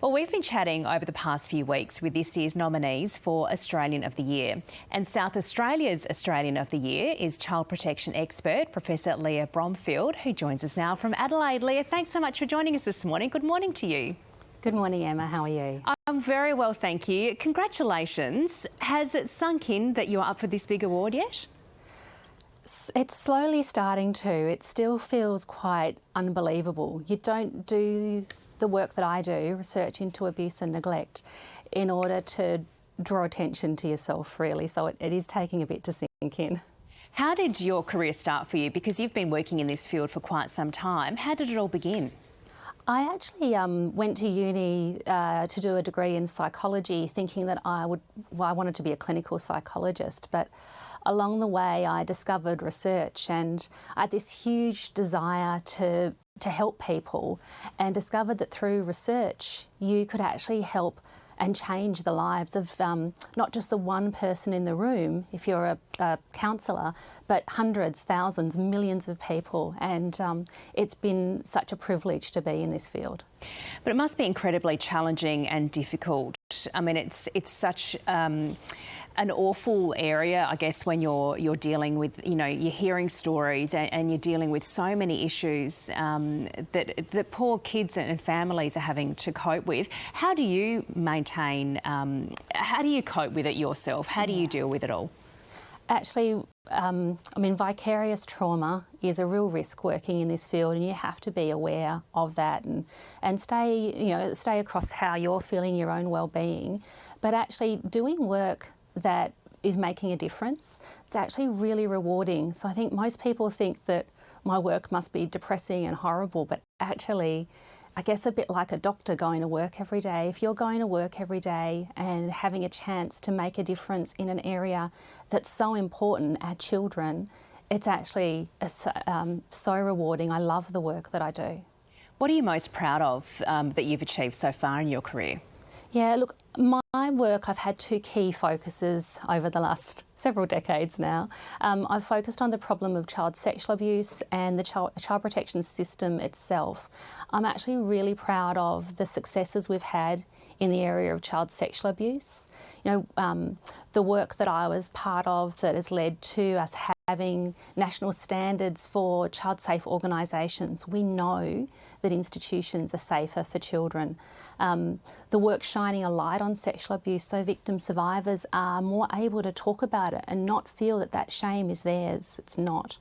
Well, we've been chatting over the past few weeks with this year's nominees for Australian of the Year. And South Australia's Australian of the Year is child protection expert Professor Leah Bromfield, who joins us now from Adelaide. Leah, thanks so much for joining us this morning. Good morning to you. Good morning, Emma. How are you? I'm very well, thank you. Congratulations. Has it sunk in that you're up for this big award yet? It's slowly starting to. It still feels quite unbelievable. You don't do the work that I do, research into abuse and neglect, in order to draw attention to yourself, really. So it is taking a bit to sink in. How did your career start for you? Because you've been working in this field for quite some time. How did it all begin? I actually went to uni to do a degree in psychology, thinking that I wanted to be a clinical psychologist, but along the way I discovered research, and I had this huge desire to help people, and discovered that through research you could actually help and change the lives of not just the one person in the room, if you're a counsellor, but hundreds, thousands, millions of people. And it's been such a privilege to be in this field. But it must be incredibly challenging and difficult. I mean, it's such an awful area, I guess, when you're dealing with, you're hearing stories and you're dealing with so many issues that poor kids and families are having to cope with. How do you maintain, how do you cope with it yourself? How do you deal with it all? Actually, vicarious trauma is a real risk working in this field, and you have to be aware of that and stay across how you're feeling your own well-being. But actually doing work that is making a difference, it's actually really rewarding. So I think most people think that my work must be depressing and horrible, but actually, I guess a bit like a doctor going to work every day. If you're going to work every day and having a chance to make a difference in an area that's so important, our children, it's actually so rewarding. I love the work that I do. What are you most proud of that you've achieved so far in your career? Yeah, look, my work, I've had two key focuses over the last several decades now. I've focused on the problem of child sexual abuse and the child protection system itself. I'm actually really proud of the successes we've had in the area of child sexual abuse. The work that I was part of that has led to us having national standards for child-safe organisations. We know that institutions are safer for children. The work shining a light on sexual abuse so victim survivors are more able to talk about it and not feel that that shame is theirs. It's not.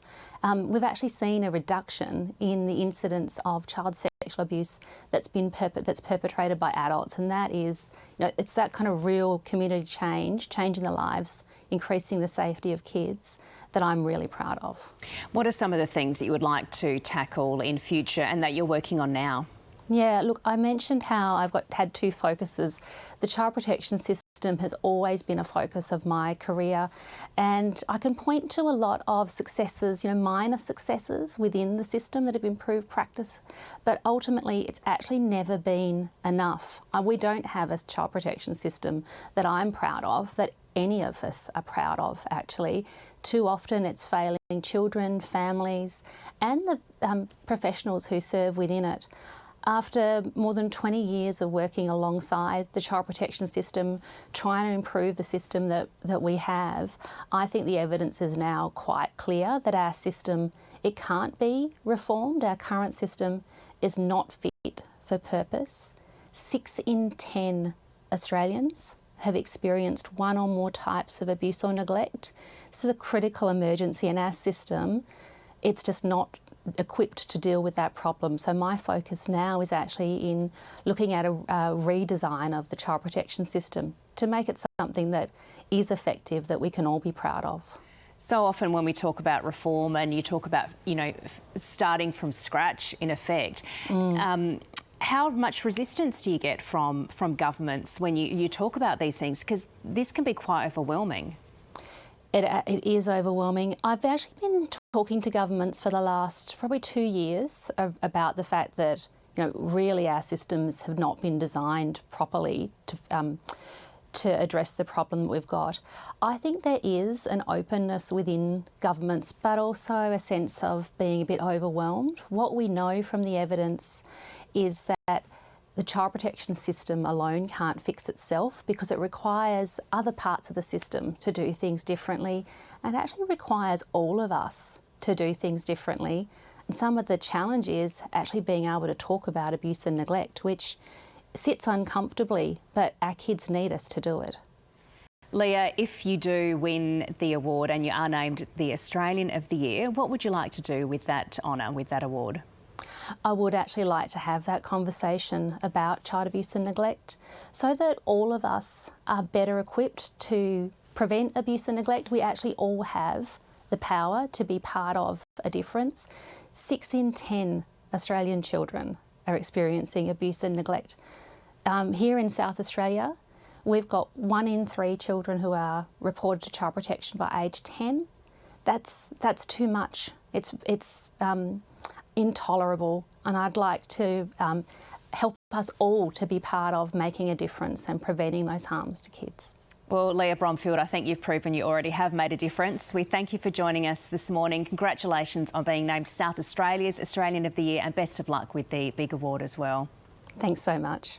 We've actually seen a reduction in the incidence of child sexual abuse that's perpetrated by adults, and that is, it's that kind of real community change, changing their lives, increasing the safety of kids, that I'm really proud of. What are some of the things that you would like to tackle in future and that you're working on now? Yeah, look, I mentioned how I've had two focuses. The child protection system has always been a focus of my career, and I can point to a lot of successes, minor successes within the system that have improved practice, but ultimately it's actually never been enough. We don't have a child protection system that I'm proud of, that any of us are proud of, actually. Too often it's failing children, families, and the professionals who serve within it. After more than 20 years of working alongside the child protection system, trying to improve the system that we have, I think the evidence is now quite clear that our system, it can't be reformed. Our current system is not fit for purpose. 6 in 10 Australians have experienced one or more types of abuse or neglect. This is a critical emergency in our system. It's just not equipped to deal with that problem. So my focus now is actually in looking at a redesign of the child protection system to make it something that is effective, that we can all be proud of. So often when we talk about reform and you talk about, starting from scratch in effect, how much resistance do you get from governments when you talk about these things? Because this can be quite overwhelming. It is overwhelming. I've actually been talking to governments for the last probably 2 years about the fact that, really our systems have not been designed properly to address the problem that we've got. I think there is an openness within governments, but also a sense of being a bit overwhelmed. What we know from the evidence is that the child protection system alone can't fix itself because it requires other parts of the system to do things differently, and actually requires all of us to do things differently. And some of the challenge is actually being able to talk about abuse and neglect, which sits uncomfortably, but our kids need us to do it. Leah, if you do win the award and you are named the Australian of the Year, what would you like to do with that honour, with that award? I would actually like to have that conversation about child abuse and neglect so that all of us are better equipped to prevent abuse and neglect. We actually all have the power to be part of a difference. 6 in 10 Australian children are experiencing abuse and neglect. Here in South Australia, we've got 1 in 3 children who are reported to child protection by age 10. That's too much. It's intolerable, and I'd like to help us all to be part of making a difference and preventing those harms to kids. Well, Leah Bromfield, I think you've proven you already have made a difference. We thank you for joining us this morning. Congratulations on being named South Australia's Australian of the Year, and best of luck with the big award as well. Thanks so much.